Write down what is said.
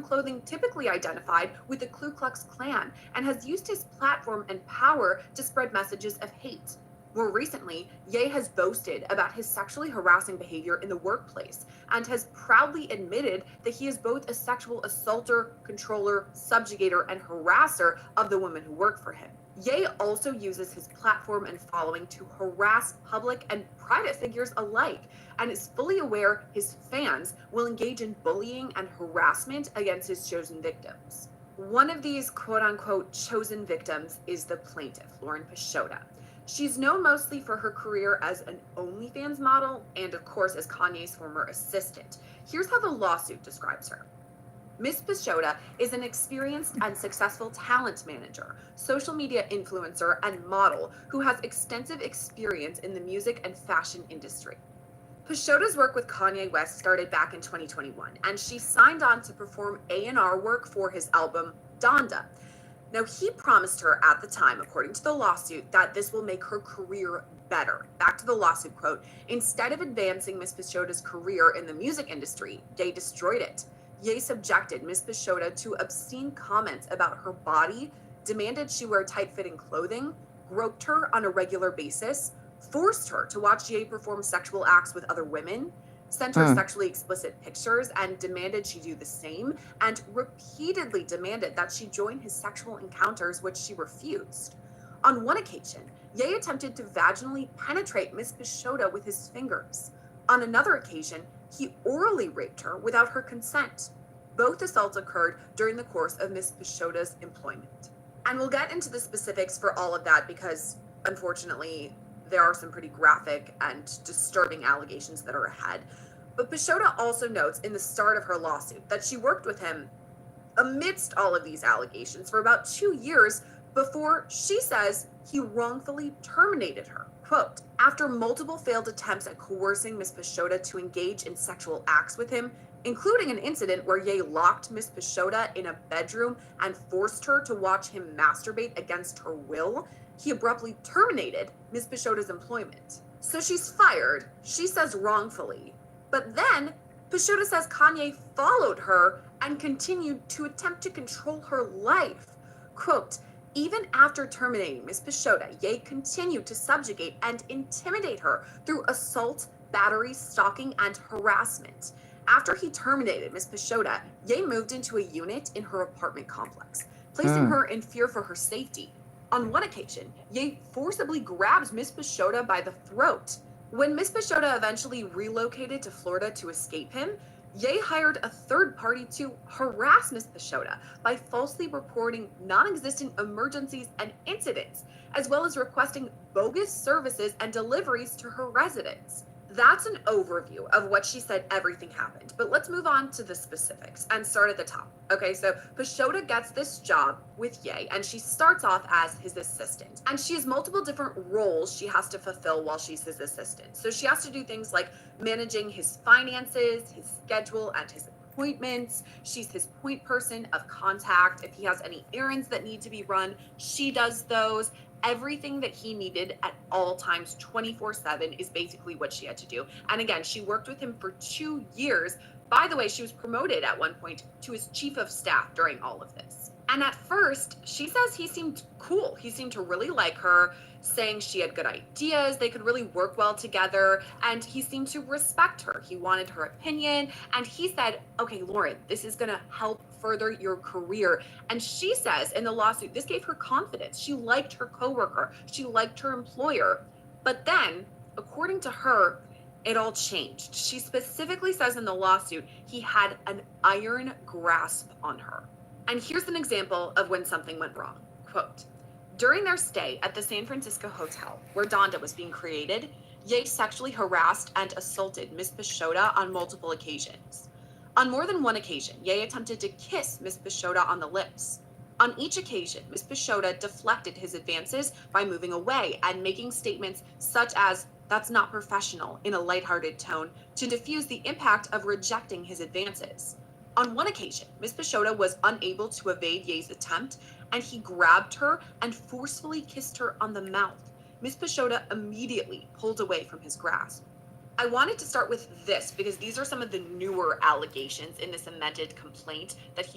clothing typically identified with the Ku Klux Klan and has used his platform and power to spread messages of hate. More recently, Ye has boasted about his sexually harassing behavior in the workplace and has proudly admitted that he is both a sexual assaulter, controller, subjugator, and harasser of the women who work for him. Ye also uses his platform and following to harass public and private figures alike, and is fully aware his fans will engage in bullying and harassment against his chosen victims. One of these quote-unquote chosen victims is the plaintiff, Lauren Peixoto. She's known mostly for her career as an OnlyFans model and, of course, as Kanye's former assistant. Here's how the lawsuit describes her. Ms. Peixoto is an experienced and successful talent manager, social media influencer, and model who has extensive experience in the music and fashion industry. Peixoto's work with Kanye West started back in 2021, and she signed on to perform A&R work for his album, Donda. Now, he promised her at the time, according to the lawsuit, that this will make her career better. Back to the lawsuit quote, instead of advancing Ms. Peixoto's career in the music industry, they destroyed it. Ye subjected Ms. Peixoto to obscene comments about her body, demanded she wear tight-fitting clothing, groped her on a regular basis, forced her to watch Ye perform sexual acts with other women, sent her sexually explicit pictures and demanded she do the same, and repeatedly demanded that she join his sexual encounters, which she refused. On one occasion, Ye attempted to vaginally penetrate Ms. Peixoto with his fingers. On another occasion, he orally raped her without her consent. Both assaults occurred during the course of Ms. Peixoto's employment. And we'll get into the specifics for all of that because, unfortunately, there are some pretty graphic and disturbing allegations that are ahead. But Peixoto also notes in the start of her lawsuit that she worked with him amidst all of these allegations for about 2 years before she says he wrongfully terminated her. Quote, after multiple failed attempts at coercing Ms. Peixoto to engage in sexual acts with him, including an incident where Ye locked Ms. Peixoto in a bedroom and forced her to watch him masturbate against her will, he abruptly terminated Ms. Peixoto's employment. So she's fired, she says wrongfully, but then Peixoto says Kanye followed her and continued to attempt to control her life. Quote, even after terminating Ms. Peixoto, Ye continued to subjugate and intimidate her through assault, battery, stalking, and harassment. After he terminated Ms. Peixoto, Ye moved into a unit in her apartment complex, placing her in fear for her safety. On one occasion, Ye forcibly grabs Ms. Peixoto by the throat. When Ms. Peixoto eventually relocated to Florida to escape him, Ye hired a third party to harass Ms. Peixoto by falsely reporting non-existent emergencies and incidents, as well as requesting bogus services and deliveries to her residence. That's an overview of what she said everything happened, but let's move on to the specifics and start at the top. Okay, so Peixoto gets this job with Ye, and she starts off as his assistant. And she has multiple different roles she has to fulfill while she's his assistant. So she has to do things like managing his finances, his schedule, and his appointments. She's his point person of contact. If he has any errands that need to be run, she does those. Everything that he needed at all times 24/7 is basically what she had to do. And again, she worked with him for 2 years. By the way, she was promoted at one point to his chief of staff during all of this. And at first, she says he seemed cool. He seemed to really like her, saying she had good ideas, they could really work well together, and he seemed to respect her. He wanted her opinion, and he said, okay, Lauren, this is gonna help further your career. And she says in the lawsuit, this gave her confidence. She liked her coworker, she liked her employer. But then, according to her, it all changed. She specifically says in the lawsuit, he had an iron grasp on her. And here's an example of when something went wrong. Quote, during their stay at the San Francisco hotel where Donda was being created, Ye sexually harassed and assaulted Ms. Peixoto on multiple occasions. On more than one occasion, Ye attempted to kiss Ms. Peixoto on the lips. On each occasion, Ms. Peixoto deflected his advances by moving away and making statements such as, that's not professional, in a lighthearted tone to diffuse the impact of rejecting his advances. On one occasion, Ms. Peixoto was unable to evade Ye's attempt, and he grabbed her and forcefully kissed her on the mouth. Ms. Peixoto immediately pulled away from his grasp. I wanted to start with this because these are some of the newer allegations in this amended complaint that he